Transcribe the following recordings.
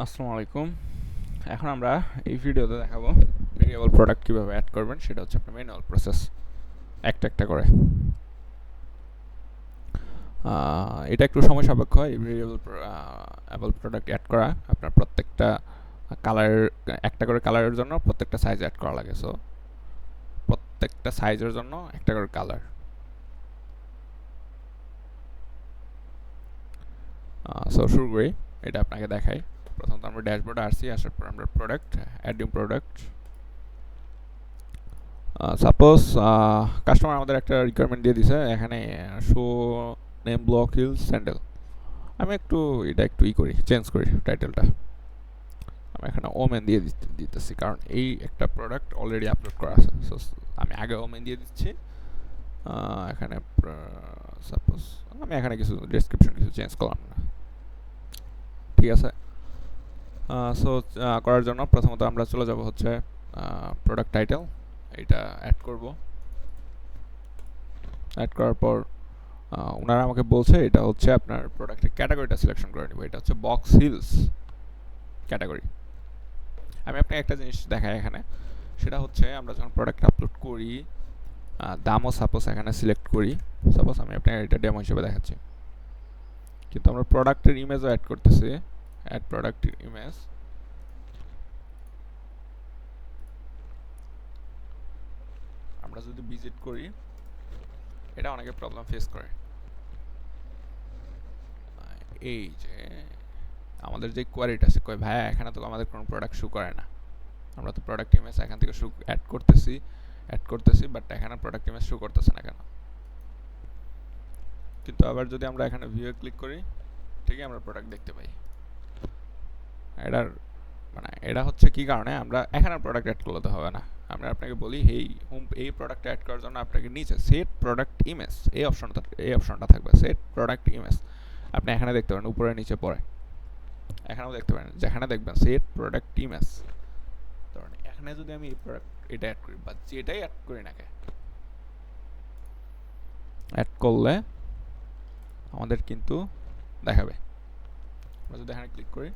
আসসালামু আলাইকুম। এখন আমরা এই ভিডিওতে দেখাবো ভেরিয়েবল প্রোডাক্ট কীভাবে অ্যাড করবেন। সেটা হচ্ছে আপনার ম্যানুয়াল প্রসেস, একটা একটা করে। এটা একটু সময় সাপেক্ষ। এই ভেরিয়েবল প্রোডাক্ট অ্যাড করা আপনার প্রত্যেকটা কালার, একটা করে কালারের জন্য প্রত্যেকটা সাইজ অ্যাড করা লাগে। সো প্রত্যেকটা সাইজের জন্য একটা করে কালার। সো শুরু করি, এটা আপনাকে দেখাই। প্রথমত আমরা ড্যাশবোর্ডে আসছি, আসার পর আমরা product, add new product. Suppose customer আমাদের একটা রিকোয়ারমেন্ট দিয়ে দিছে, এখানে shoe name block heel sandal. আমি এটা একটু করি, চেঞ্জ করি টাইটেলটা। আমি এখানে ওমেন দিয়ে দিতেছি, কারণ এই একটা প্রোডাক্ট অলরেডি আপলোড করা আছে। সো আমি আগে ওমেন দিয়ে দিচ্ছি। এখানে সাপোজ আমি এখানে কিছু ডেসক্রিপশন কিছু চেঞ্জ করলাম না, ঠিক আছে। সো করার জন্য প্রথমত আমরা চলে যাব হচ্ছে প্রোডাক্ট টাইটেল, এটা অ্যাড করব। অ্যাড করার পর ওনারা আমাকে বলছে এটা হচ্ছে আপনার প্রোডাক্টের ক্যাটাগরিটা সিলেকশন করে নেব। এটা হচ্ছে বক্স হিলস ক্যাটাগরি। আমি আপনাকে একটা জিনিস দেখাই এখানে, সেটা হচ্ছে আমরা যখন প্রোডাক্ট আপলোড করি, দামও সাপোজ এখানে সিলেক্ট করি। সাপোজ আমি আপনাকে এটা ডেমো হিসেবে দেখাচ্ছি, কিন্তু আমরা প্রোডাক্টের ইমেজও অ্যাড করতেছি। Add product image. আমরা যদি ভিজিট করি, এটা অনেকে প্রবলেম ফেস করে। এই যে আমাদের যে কোয়ারিটা আছে, কই ভাইয়া এখানে তো আমাদের কোনো প্রোডাক্ট শো করে না। আমরা তো প্রোডাক্ট ইমেজ এখান থেকে শো অ্যাড করতেছি, বাট এখানে প্রোডাক্ট ইমেজ শো করতেছে না কেন? কিন্তু আবার যদি আমরা এখানে ভিউয়ে ক্লিক করি, ঠিকই আমরা প্রোডাক্ট দেখতে পাই। এটার এটা হচ্ছে কি কারণে আমরা এখানে প্রোডাক্ট অ্যাড করতে হবে না। আমরা আপনাকে বলি এই প্রোডাক্ট অ্যাড করার জন্য আপনাকে নিচে সেট প্রোডাক্ট ইমেজ এই অপশনটা থাকবে, সেট প্রোডাক্ট ইমেজ। আপনি এখানে দেখতে পারেন উপরে নিচে পড়ে, এখানেও দেখতে পারেন, যেখানে দেখবেন সেট প্রোডাক্ট ইমেজ। ধরুন এখানে যদি আমি এই প্রোডাক্ট এটা অ্যাড করি, বা যেটাই অ্যাড করি না, অ্যাড করলে আমাদের কিন্তু দেখাবে। আমরা যদি এখানে ক্লিক করি,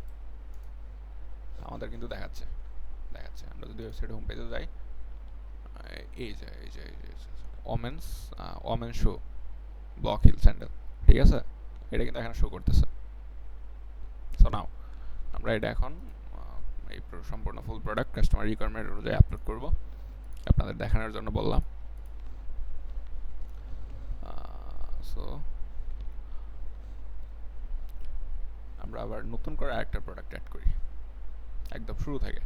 আমাদের কিন্তু দেখাচ্ছে। আমরা যদি ওয়েবসাইট হোম পেজে যাই, এই যে women shoe block heel sandal, ঠিক আছে। এটা কিন্তু এখানে শো করতেছে। সো নাও আমরা এটা এখন এই সম্পূর্ণ ফুল প্রোডাক্ট কাস্টমার রিকোয়ারমেন্ট অনুযায়ী আপলোড করব। আপনাদের দেখানোর জন্য বললাম। সো আমরা আবার নতুন করে আরেকটা প্রোডাক্ট অ্যাড করি একদম শুরু থেকে।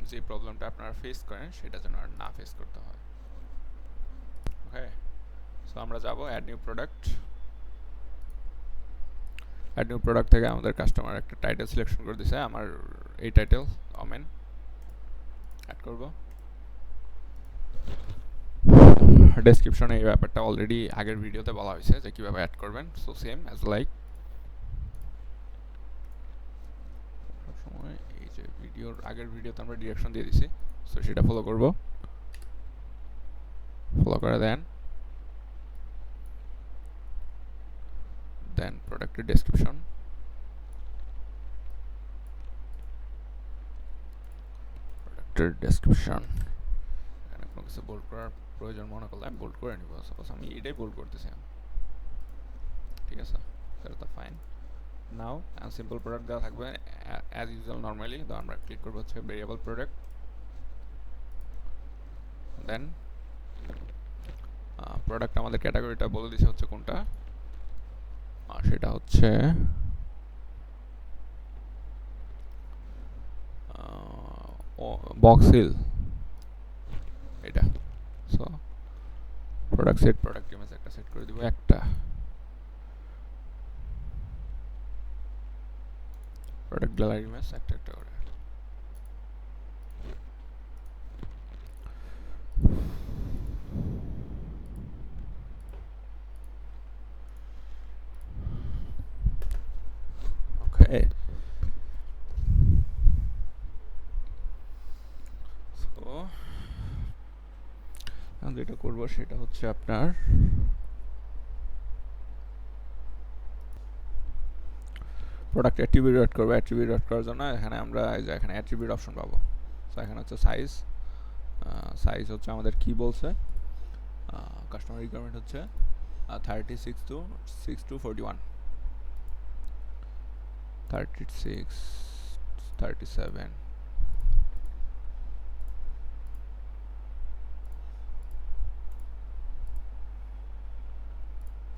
যে প্রবলেমটা আপনারা ফেস করেন সেটা যেন আর না ফেস করতে হয়। ওকে, সো আমরা যাব add new product. Add new product থেকে আমাদের কাস্টমার একটা টাইটেল সিলেকশন করে দিছে। আমার এই টাইটেল ওমেন অ্যাড করব। ডেসক্রিপশনে এই ব্যাপারটা অলরেডি আগের ভিডিওতে বলা হয়েছে যে কীভাবে অ্যাড করবেন। সো সেম অ্যাজ লাইক সবসময় এই যে আগের ভিডিওতে আমরা ডিরেকশন দিয়ে দিছি, সো সেটা ফলো করে দেন প্রোডাক্টের ডেসক্রিপশন। এখানে কোনো কিছু বোল্ড করার প্রয়োজন মনে করলে আমি বোল্ড করে নিব। সাপোজ আমি এটাই বোল্ড করতেছি, ঠিক আছে, তাহলে তো ফাইন। নাও সিম্পল প্রোডাক্ট দেওয়া থাকবে অ্যাজ ইউজুয়াল নর্মালি। তো আমরা ক্লিক করবো হচ্ছে ভেরিয়েবল প্রোডাক্ট। দেন প্রোডাক্ট আমাদের ক্যাটাগরিটা বলে দিছে হচ্ছে কোনটা, সেটা হচ্ছে বক্স হিল এটা। So product set product image একটা সেট করে দিব, একটা প্রোডাক্ট গ্যালারি ইমেজ একটা করে। ওকে, সো যেটা করবো সেটা হচ্ছে আপনার প্রোডাক্ট অ্যাট্রিবিউট অ্যাড করবো। অ্যাট্রিবিউট অ্যাড করার জন্য এখানে আমরা এই যে এখানে অ্যাট্রিবিউট অপশন পাবো। সো এখানে হচ্ছে সাইজ, সাইজ হচ্ছে আমাদের কি বলছে, কাস্টমার রিকোয়ারমেন্ট হচ্ছে 36 to 41, 36, 37,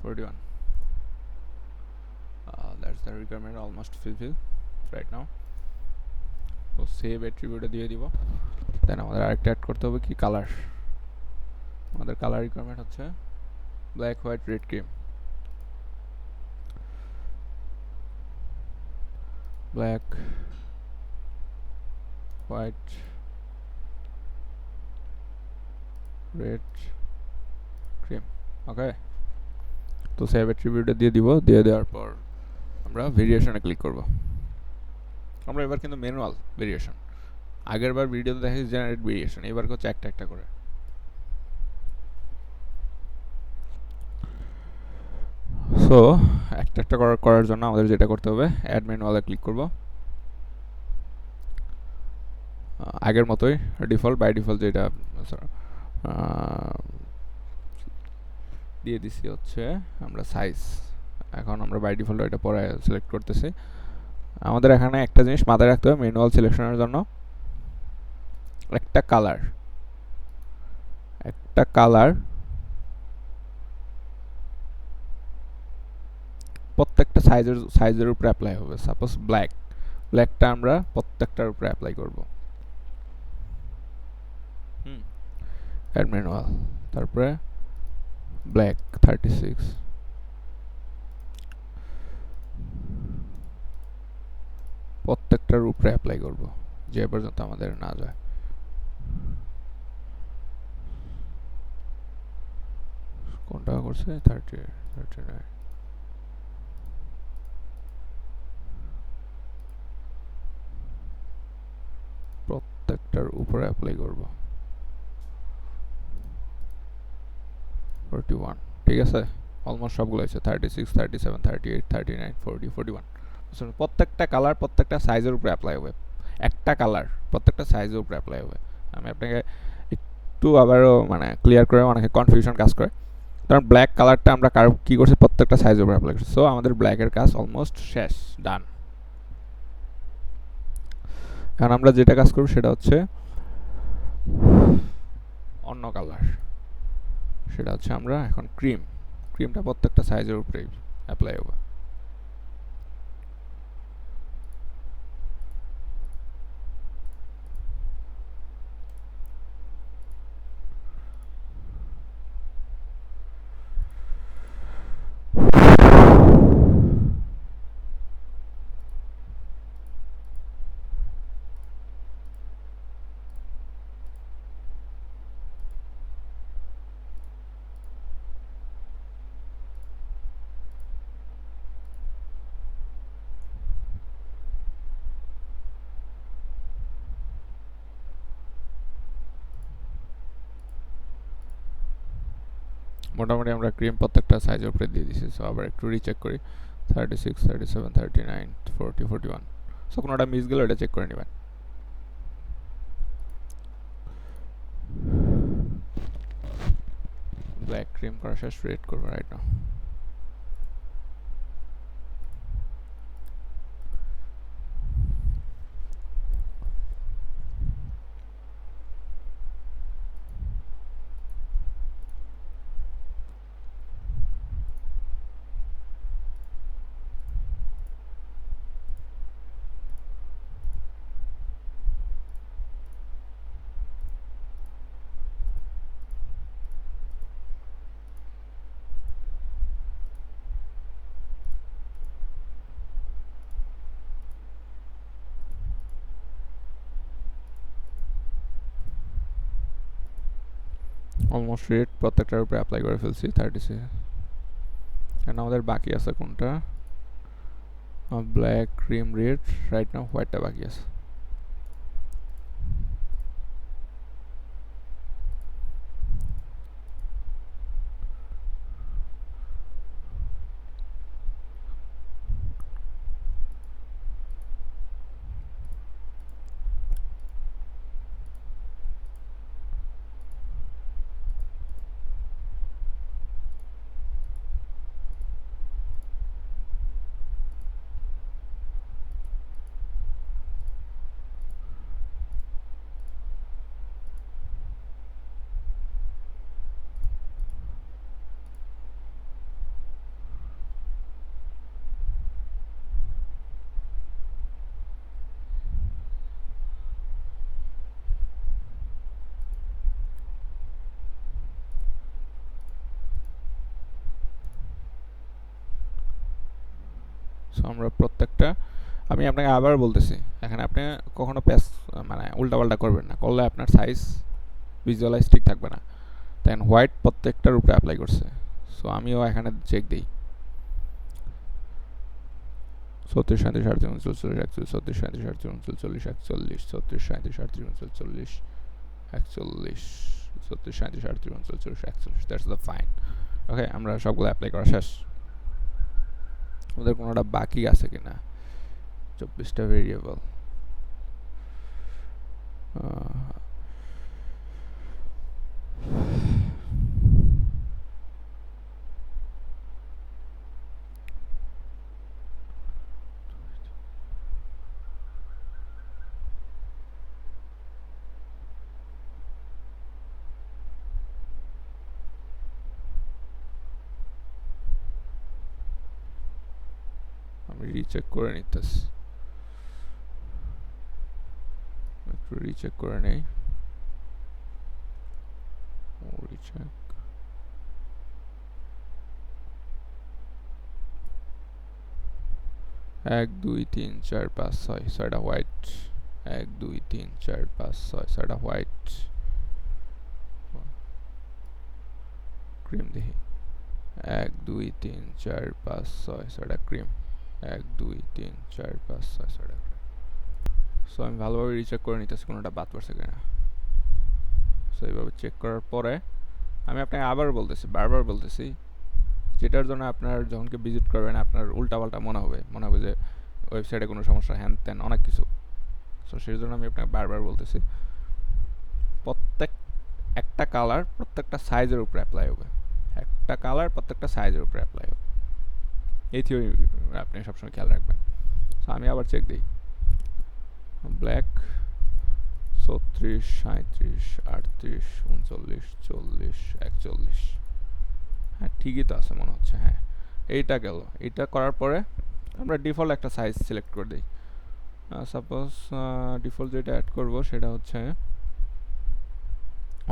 41. That's the requirement almost fulfilled right now. তো সেভ অ্যাট্রিবিউটে দিয়ে দিব। দেন আমাদের আরেকটা অ্যাড করতে হবে কি, কালার। আমাদের কালার রিকোয়ারমেন্ট হচ্ছে black, white, red, cream. Black, white, red, cream. Okay, তো সেভ অ্যাট্রিবিউটে দিয়ে দিব। দিয়ে দেওয়ার পর আমরা ভেরিয়েশনে ক্লিক করব। আমরা এবার কিন্তু ম্যানুয়াল ভেরিয়েশন, আগের বার ভিডিওতে দেখেছি জেনারেট ভেরিয়েশন, এবার হচ্ছে একটা একটা করে। সো একটা একটা করার জন্য আমাদের যেটা করতে হবে, অ্যাড ম্যানুয়ালে ক্লিক করব। আগের মতোই ডিফল্ট, বাই ডিফল্ট যেটা দিয়ে দিছি হচ্ছে আমরা সাইজ। এখন আমরা বাই ডিফল্ট এটা পরে সিলেক্ট করতেছি। আমাদের এখানে একটা জিনিস মাথায় রাখতে হবে ম্যানুয়াল সিলেকশনের জন্য, একটা কালার প্রত্যেকটা সাইজের উপরে অ্যাপ্লাই হবে। সাপোজ ব্ল্যাকটা আমরা প্রত্যেকটার উপরে অ্যাপ্লাই করব। অ্যাড ম্যানুয়াল, তারপরে ব্ল্যাক 36, প্রত্যেকটার উপরে অ্যাপ্লাই করব যে পর্যন্ত আমাদের না যায়। কোনটা করছে 30, 39, প্রত্যেকটার উপরে অ্যাপ্লাই করব 41। ঠিক আছে, অলমোস্ট সবগুলো আছে 36, 37, 38, 39, 40, 41। প্রত্যেকটা কালার প্রত্যেকটা সাইজের উপরে অ্যাপ্লাই হবে। একটা কালার প্রত্যেকটা সাইজের উপরে অ্যাপ্লাই হবে। আমি আপনাকে একটু আবারও মানে ক্লিয়ার করে, অনেকে কনফিউশন কাজ করে। কারণ ব্ল্যাক কালারটা আমরা কী করছি, প্রত্যেকটা সাইজের উপরে অ্যাপ্লাই করছি। সো আমাদের ব্ল্যাকের কাজ অলমোস্ট শেষ, ডান। এখন আমরা যেটা কাজ করব সেটা হচ্ছে অন্য কালার, সেটা হচ্ছে আমরা এখন ক্রিমটা প্রত্যেকটা সাইজের উপরেই অ্যাপ্লাই হবে। মোটামুটি আমরা ক্রিম প্রত্যেকটা সাইজের উপরে দিয়ে দিছি। সো আবার একটু রিচেক করি, 36, 37, 39, 40, 41। সো কোনোটা মিস গেলে এটা চেক করে নেবেন। ব্ল্যাক ক্রিম করা শেষ, রেড করবো রাইট নাও। অলমোস্ট রেড প্রত্যেকটার উপরে অ্যাপ্লাই করে ফেলছি 36। এখন আমাদের বাকি আছে কোনটা, black, cream, red, right now হোয়াইটটা বাকি আছে। আমরা প্রত্যেকটা আমি আপনাকে আবার বলতেছি, এখানে আপনি কখনো প্যাচ মানে উল্টাপাল্টা করবেন না, করলে আপনার সাইজ ভিজুয়ালাইজ ঠিক থাকবে না। দেন হোয়াইট প্রত্যেকটার উপরে অ্যাপ্লাই করছে। সো আমিও এখানে চেক দিই 36 37 38 39 40 41 42 43 44 46 47 48 39 40 41 36 37 38 39 40 41 দ্যাটস দ্য ফাইন। ওকে, আমরা সবগুলো অ্যাপ্লাই করা শেষ। আমাদের কোনোটা বাকি আছে কিনা? 24টা ভেরিয়েবল। আমি রিচেক করে নিতেছি, একটু রিচেক করে নেই। রিচেক 1 2 3 4 5 6 6টা হোয়াইট। 1 2 3 4 5 6 6টা হোয়াইট। ক্রিম দেখি 1 2 3 4 5 6 6টা ক্রিম। 1 2 3 4 5 6 6টা ক্রিম। সো আমি ভালোভাবে রিচেক করে নিতেছি কোনোটা বাদ পড়ছে কিনা। সো এইভাবে চেক করার পরে আমি আপনাকে আবার বলতেছি, বারবার বলতেছি, যেটার জন্য আপনার যখন কি ভিজিট করবেন আপনার উল্টাপাল্টা মনে হবে যে ওয়েবসাইটে কোনো সমস্যা, হ্যান ত্যান অনেক কিছু। সো সেই জন্য আমি আপনাকে বারবার বলতেছি, প্রত্যেক একটা কালার প্রত্যেকটা সাইজের উপরে অ্যাপ্লাই হবে। একটা কালার প্রত্যেকটা সাইজের উপরে অ্যাপ্লাই হবে। এই থিওরি আপনি সবসময় খেয়াল রাখবেন। সো আমি আবার চেক দিই, ব্ল্যাক 36 37 38 39 40 41। হ্যাঁ, ঠিকই তো আছে মনে হচ্ছে। হ্যাঁ, এইটা গেল। এইটা করার পরে আমরা ডিফল্ট একটা সাইজ সিলেক্ট করে দিই। সাপোজ ডিফল্ট যেটা অ্যাড করব সেটা হচ্ছে,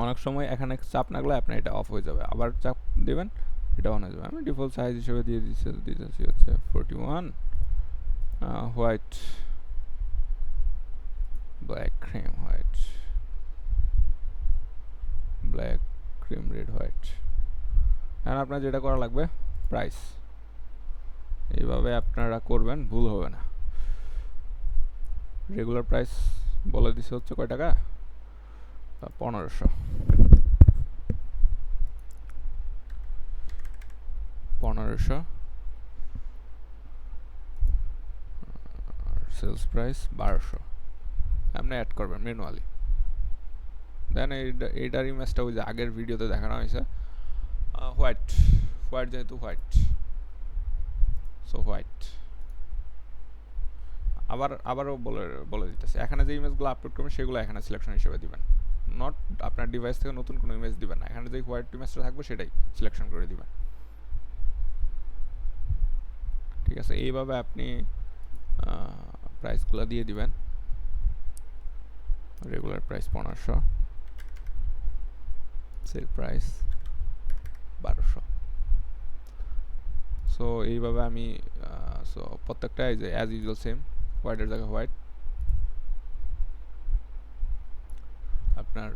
অনেক সময় এখানে চাপ না গেলে আপনার এটা অফ হয়ে যাবে, আবার চাপ দেবেন এটা অন হয়ে যাবে। আমি ডিফল্ট সাইজ হিসেবে দিয়ে দিতেছি হচ্ছে 41 white black cream white black cream red white. এখন আপনার যেটা করা লাগবে প্রাইস, এইভাবে আপনারা করবেন, ভুল হবে না। রেগুলার প্রাইস বলে দিছে হচ্ছে কয় টাকা, 1500। সেলস প্রাইস 1200 আপনি অ্যাড করবেন ম্যানুয়ালি। দেন এইটার ইমেজটা ওই যে আগের ভিডিওতে দেখানো হয়েছে, হোয়াইট হোয়াইট যেহেতু হোয়াইট, সো হোয়াইট। আবারও বলে দিতেছে, এখানে যে ইমেজগুলো আপলোড করবেন সেগুলো এখানে সিলেকশন হিসেবে দিবেন, নট আপনার ডিভাইস থেকে নতুন কোনো ইমেজ দিবেন না। এখানে যে হোয়াইট ইমেজটা থাকবে সেটাই সিলেকশন করে দিবেন। ঠিক আছে, এইভাবে আপনি প্রাইসগুলো দিয়ে দিবেন। Regular price 1500, sale price 1200। So এইভাবে আমি সো প্রত্যেকটা এই যে অ্যাজ ইউজুয়াল সেম, হোয়াইটের জায়গায় হোয়াইট, আপনার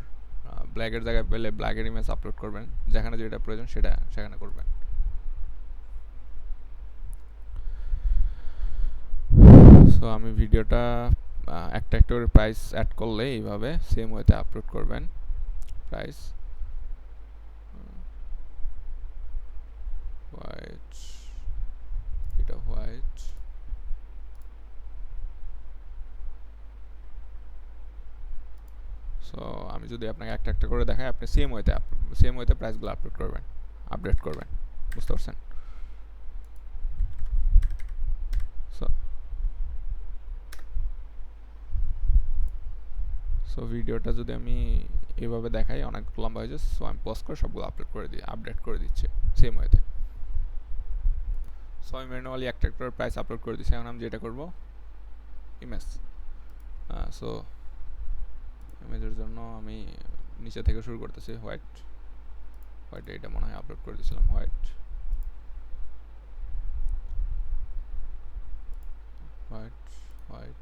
ব্ল্যাকের জায়গায় পেলে ব্ল্যাকের ইমেজ আপলোড করবেন, যেখানে যেটা প্রয়োজন সেটা সেখানে করবেন। সো আমি ভিডিওটা একটা একটা করে প্রাইস অ্যাড করলে এইভাবে সেম ওয়েতে আপলোড করবেন। প্রাইস হোয়াইট, এটা হোয়াইট, সো আমি যদি আপনাকে একটা একটা করে দেখাই, আপনি সেম ওয়েতে প্রাইসগুলো আপলোড করবেন, আপডেট করবেন। বুঝতে পারছেন? সো ভিডিওটা যদি আমি এভাবে দেখাই অনেক লম্বা হয়ে যায়, সো আমি পজ করে সবগুলো আপডেট করে দিচ্ছি সেম ওয়েতে। সো আমি ম্যানুয়ালি একটা একটা প্রাইস আপলোড করে দিচ্ছি। এখন আমি যেটা করব, ইমেজ, সো ইমেজের জন্য আমি নিচে থেকে শুরু করতেছি। হোয়াইট এটা মনে হয় আপলোড করে দিয়েছিলাম, white. White white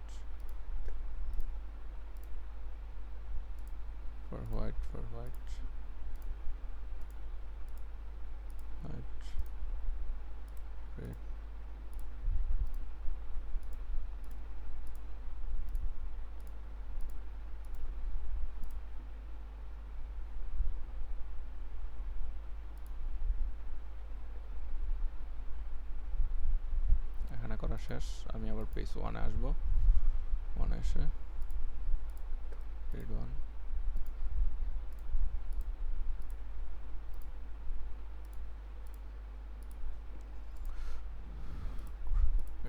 for white white red এখানে করা শেষ। আমি আবার পেজ 1 এ আসবো। 1 এ এসে রেড 1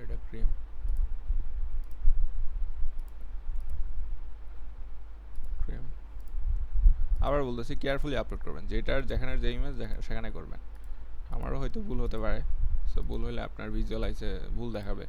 এটা ক্রিম ক্রিম। আবার বলতেছি কেয়ারফুলি আপলোড করবেন, যেটার যেখানে যে ইমেজ সেখানে করবেন। আমারও হয়তো ভুল হতে পারে, সো ভুল হলে আপনার ভিজুয়ালাইজে ভুল দেখাবে।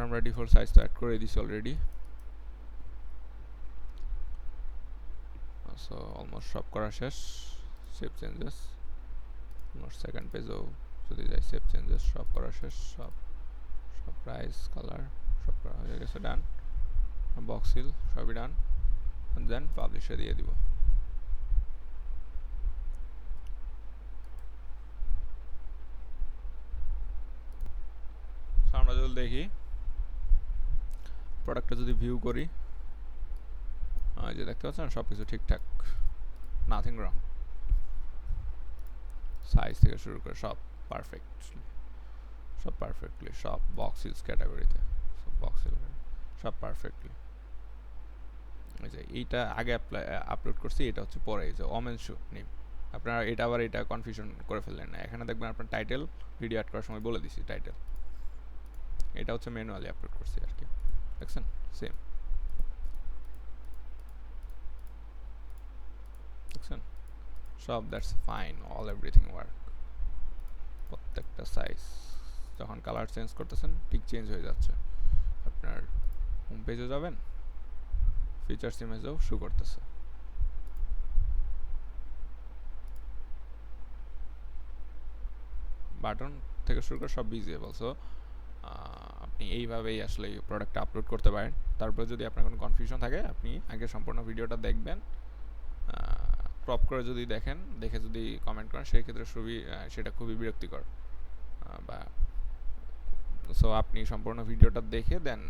আমরা ডিফল্ট সাইজ তো অ্যাড করে দিছি অলরেডি। সো অলমোস্ট সব করা শেষ। সেভ চেঞ্জেস, অলমোস্ট সেকেন্ড পেজও যদি যাই সেভ চেঞ্জেস সব করা শেষ। সব সব প্রাইস কালার সব করা হয়ে গেছে, ডান। বক্স হিল সবই ডান, দেন পাবলিশে দিয়ে দিব। আমরা যদি দেখি প্রোডাক্টটা যদি ভিউ করি, যে দেখতে পাচ্ছেন সব কিছু ঠিকঠাক, নাথিং রং। সাইজ থেকে শুরু করে সব পারফেক্টলি সব বক্স হিলস ক্যাটাগরিতে, বক্স হিল সব পারফেক্টলি। এই যে এইটা আগে আপলোড করছি, এটা হচ্ছে পরে, এই যে ওমেন শু নেম। আপনারা এটা আবার এটা কনফিউশন করে ফেললেন না। এখানে দেখবেন আপনার টাইটেল ভিডিও অ্যাড করার সময় বলে দিছি টাইটেল। এটা হচ্ছে ম্যানুয়ালি আপলোড করছি আর কি, দেখছেন সেম দেখছেন সব। That's fine, all everything work. প্রত্যেকটা সাইজ যখন কালার চেঞ্জ করতেছেন ঠিক চেঞ্জ হয়ে যাচ্ছে। আপনার হোম পেজে যাবেন, ফিচার্স ইমেজেও শো করতেছে। বাটন থেকে শুরু করে সব ভিজিবল। সো আপনি এইভাবেই আসলে প্রোডাক্টটা আপলোড করতে পারেন। তারপর যদি আপনার কোনো কনফিউশন থাকে, আপনি আগে সম্পূর্ণ ভিডিওটা দেখবেন, ক্রপ করে যদি দেখেন, দেখে যদি কমেন্ট করেন, সেই ক্ষেত্রে সেটা খুবই বিরক্তিকর। বা সো আপনি সম্পূর্ণ ভিডিওটা দেখে দেন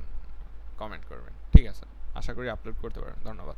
কমেন্ট করবেন, ঠিক আছে? আশা করি আপলোড করতে পারেন। ধন্যবাদ।